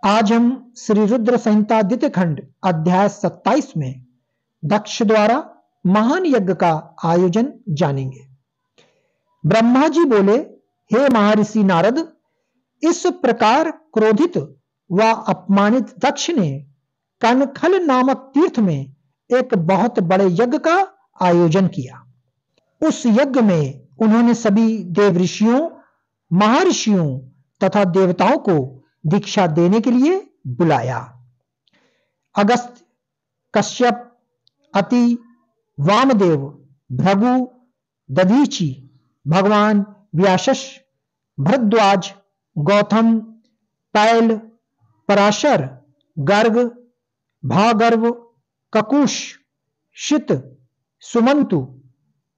आज हम श्री रुद्र संहिता द्वितीय खंड अध्याय 27 में दक्ष द्वारा महान यज्ञ का आयोजन जानेंगे। ब्रह्मा जी बोले, हे महर्षि नारद, इस प्रकार क्रोधित व अपमानित दक्ष ने कनखल नामक तीर्थ में एक बहुत बड़े यज्ञ का आयोजन किया। उस यज्ञ में उन्होंने सभी देव ऋषियों, महर्षियों तथा देवताओं को दीक्षा देने के लिए बुलाया। अगस्त्य, कश्यप, अति, वामदेव, भृगु, दधीचि, भगवान व्यासश, भरद्वाज, गौतम, पैल, पराशर, गर्ग, भागर्व, ककुश, शित, सुमंतु,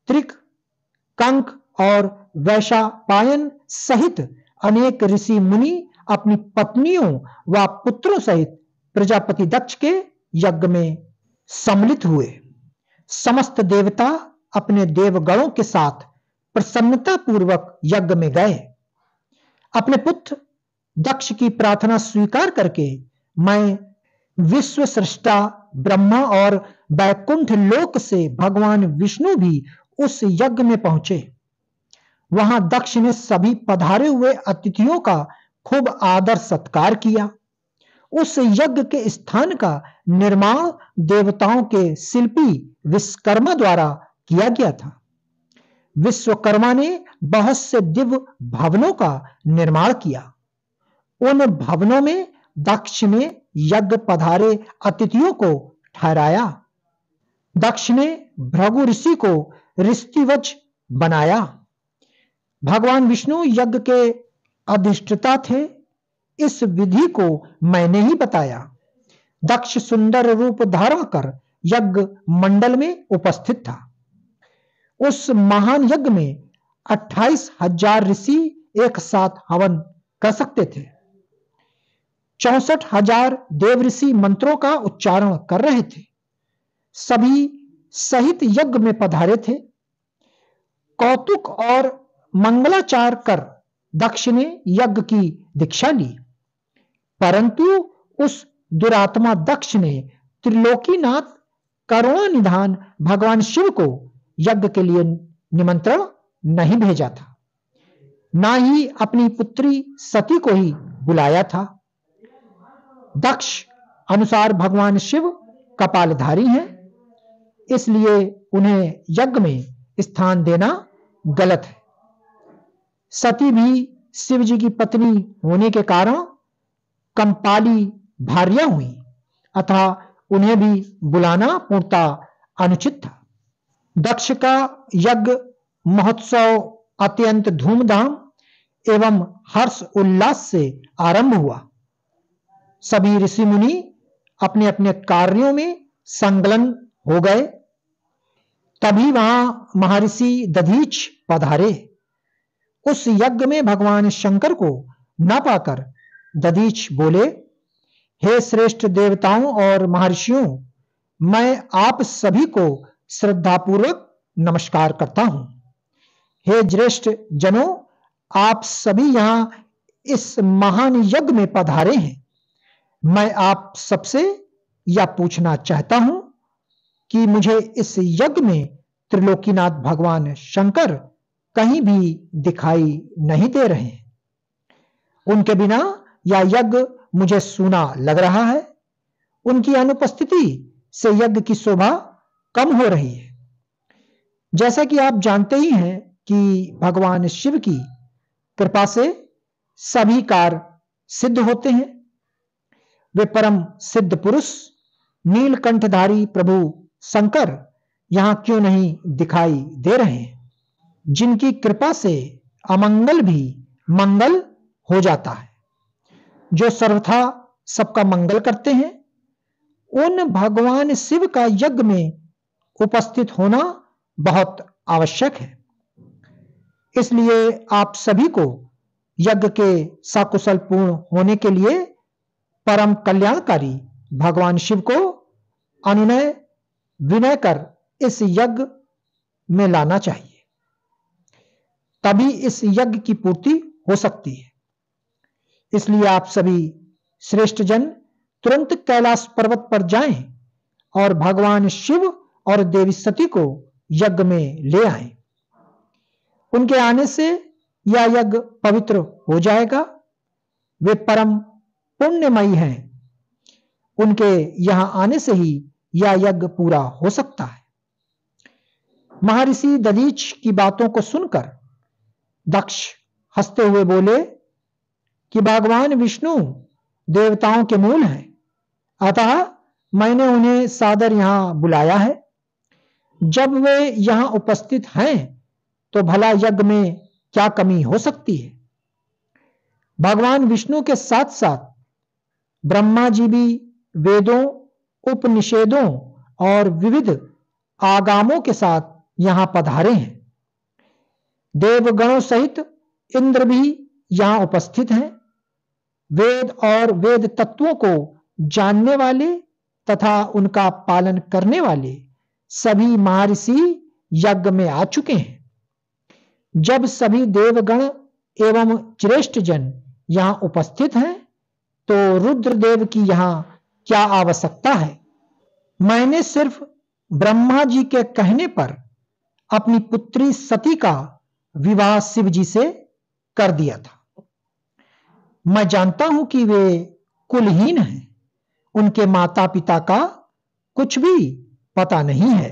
त्रिक, कंक और वैशंपायन सहित अनेक ऋषि मुनि अपनी पत्नियों व पुत्रों सहित प्रजापति दक्ष के यज्ञ में सम्मिलित हुए। समस्त देवता अपने देवगणों के साथ प्रसन्नता पूर्वक यज्ञ में गए। अपने पुत्र दक्ष की प्रार्थना स्वीकार करके मैं विश्व सृष्टा ब्रह्मा और वैकुंठ लोक से भगवान विष्णु भी उस यज्ञ में पहुंचे। वहां दक्ष ने सभी पधारे हुए अतिथियों का खूब आदर सत्कार किया। उस यज्ञ के स्थान का निर्माण देवताओं के शिल्पी विश्वकर्मा द्वारा किया गया था। विश्वकर्मा ने बहुत से दिव्य भवनों का निर्माण किया। उन भवनों में दक्ष ने यज्ञ पधारे अतिथियों को ठहराया। दक्ष ने भृगु ऋषि को ऋषिवच बनाया। भगवान विष्णु यज्ञ के अधिष्ठाता थे। इस विधि को मैंने ही बताया। दक्ष सुंदर रूप धारण कर यज्ञ मंडल में उपस्थित था। उस महान यज्ञ में 28,000 ऋषि एक साथ हवन कर सकते थे। 64,000 देव ऋषि मंत्रों का उच्चारण कर रहे थे। सभी सहित यज्ञ में पधारे थे। कौतुक और मंगलाचार कर दक्ष ने यज्ञ की दीक्षा ली, परंतु उस दुरात्मा दक्ष ने त्रिलोकीनाथ करुणा निधान भगवान शिव को यज्ञ के लिए निमंत्रण नहीं भेजा था, ना ही अपनी पुत्री सती को ही बुलाया था। दक्ष अनुसार भगवान शिव कपालधारी हैं, इसलिए उन्हें यज्ञ में स्थान देना गलत है। सती भी शिव जी की पत्नी होने के कारण कंपाली भार्या हुई, अतः उन्हें भी बुलाना पूर्णतः अनुचित था। दक्ष का यज्ञ महोत्सव अत्यंत धूमधाम एवं हर्ष उल्लास से आरंभ हुआ। सभी ऋषि मुनि अपने अपने कार्यों में संलग्न हो गए। तभी वहां महर्षि दधीच पधारे। उस यज्ञ में भगवान शंकर को न पाकर दधीच बोले, हे श्रेष्ठ देवताओं और महर्षियों, मैं आप सभी को श्रद्धापूर्वक नमस्कार करता हूं। हे ज्येष्ठ जनों, आप सभी यहां इस महान यज्ञ में पधारे हैं। मैं आप सबसे यह पूछना चाहता हूं कि मुझे इस यज्ञ में त्रिलोकीनाथ भगवान शंकर कहीं भी दिखाई नहीं दे रहे हैं। उनके बिना यह यज्ञ मुझे सूना लग रहा है। उनकी अनुपस्थिति से यज्ञ की शोभा कम हो रही है। जैसा कि आप जानते ही हैं कि भगवान शिव की कृपा से सभी कार्य सिद्ध होते हैं। वे परम सिद्ध पुरुष नीलकंठधारी प्रभु शंकर यहां क्यों नहीं दिखाई दे रहे हैं, जिनकी कृपा से अमंगल भी मंगल हो जाता है, जो सर्वथा सबका मंगल करते हैं। उन भगवान शिव का यज्ञ में उपस्थित होना बहुत आवश्यक है। इसलिए आप सभी को यज्ञ के सकुशल पूर्ण होने के लिए परम कल्याणकारी भगवान शिव को अनुनय विनय कर इस यज्ञ में लाना चाहिए, तभी इस यज्ञ की पूर्ति हो सकती है। इसलिए आप सभी श्रेष्ठ जन तुरंत कैलाश पर्वत पर जाएं और भगवान शिव और देवी सती को यज्ञ में ले आएं। उनके आने से यह यज्ञ पवित्र हो जाएगा। वे परम पुण्यमयी हैं। उनके यहां आने से ही यह यज्ञ पूरा हो सकता है। महर्षि दधीच की बातों को सुनकर दक्ष हंसते हुए बोले कि भगवान विष्णु देवताओं के मूल हैं, अतः मैंने उन्हें सादर यहां बुलाया है। जब वे यहां उपस्थित हैं तो भला यज्ञ में क्या कमी हो सकती है। भगवान विष्णु के साथ साथ ब्रह्मा जी भी वेदों, उपनिषेदों और विविध आगमों के साथ यहां पधारे हैं। देवगणों सहित इंद्र भी यहां उपस्थित हैं। वेद और वेद तत्वों को जानने वाले तथा उनका पालन करने वाले सभी महर्षि यज्ञ में आ चुके हैं। जब सभी देवगण एवं श्रेष्ठ जन यहां उपस्थित हैं तो रुद्रदेव की यहां क्या आवश्यकता है। मैंने सिर्फ ब्रह्मा जी के कहने पर अपनी पुत्री सती का विवाह शिव जी से कर दिया था। मैं जानता हूं कि वे कुलहीन हैं, उनके माता पिता का कुछ भी पता नहीं है।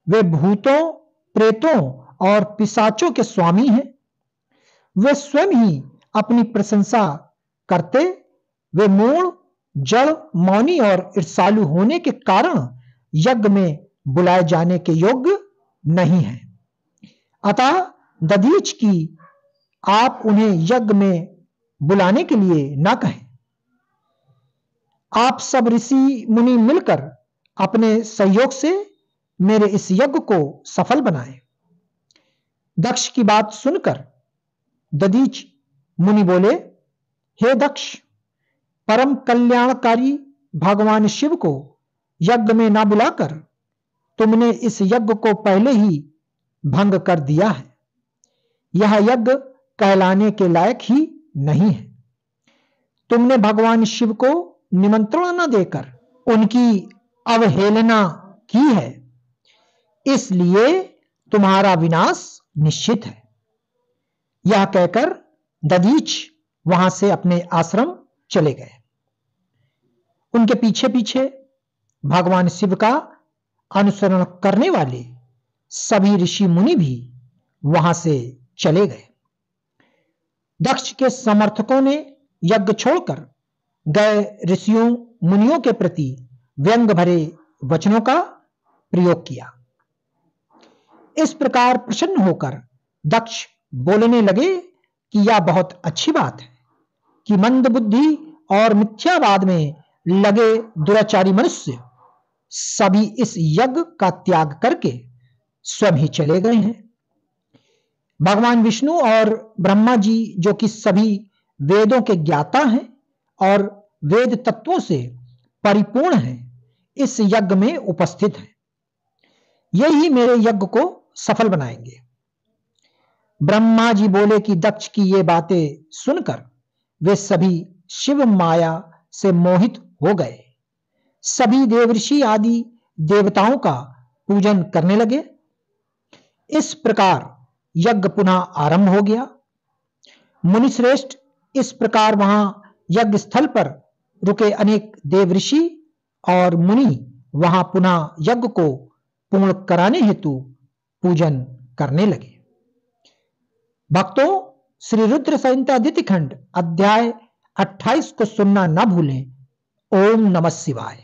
वे भूतों, प्रेतों और पिशाचों के स्वामी हैं। वे स्वयं ही अपनी प्रशंसा करते। वे मूढ़, जड़, मौनी और ईर्ष्यालु होने के कारण यज्ञ में बुलाए जाने के योग्य नहीं है। अतः दधीच की आप उन्हें यज्ञ में बुलाने के लिए न कहें। आप सब ऋषि मुनि मिलकर अपने सहयोग से मेरे इस यज्ञ को सफल बनाएं। दक्ष की बात सुनकर दधीच मुनि बोले, हे दक्ष, परम कल्याणकारी भगवान शिव को यज्ञ में ना बुलाकर तुमने इस यज्ञ को पहले ही भंग कर दिया है। यह यज्ञ कहलाने के लायक ही नहीं है। तुमने भगवान शिव को निमंत्रण न देकर उनकी अवहेलना की है, इसलिए तुम्हारा विनाश निश्चित है। यह कहकर दधीच वहां से अपने आश्रम चले गए। उनके पीछे पीछे भगवान शिव का अनुसरण करने वाले सभी ऋषि मुनि भी वहां से चले गए। दक्ष के समर्थकों ने यज्ञ छोड़कर गए ऋषियों मुनियों के प्रति व्यंग भरे वचनों का प्रयोग किया। इस प्रकार प्रसन्न होकर दक्ष बोलने लगे कि यह बहुत अच्छी बात है कि मंद बुद्धि और मिथ्यावाद में लगे दुराचारी मनुष्य सभी इस यज्ञ का त्याग करके स्वयं ही चले गए हैं। भगवान विष्णु और ब्रह्मा जी, जो कि सभी वेदों के ज्ञाता हैं और वेद तत्वों से परिपूर्ण हैं, इस यज्ञ में उपस्थित हैं। यही मेरे यज्ञ को सफल बनाएंगे। ब्रह्मा जी बोले कि दक्ष की ये बातें सुनकर वे सभी शिव माया से मोहित हो गए। सभी देवऋषि आदि देवताओं का पूजन करने लगे। इस प्रकार यज्ञ पुनः आरंभ हो गया। मुनिश्रेष्ठ इस प्रकार वहां यज्ञ स्थल पर रुके अनेक देवऋषि और मुनि वहां पुनः यज्ञ को पूर्ण कराने हेतु पूजन करने लगे। भक्तों, श्री रुद्र संहिता द्वितीय खंड अध्याय 28 को सुनना न भूलें। ओम नमः शिवाय।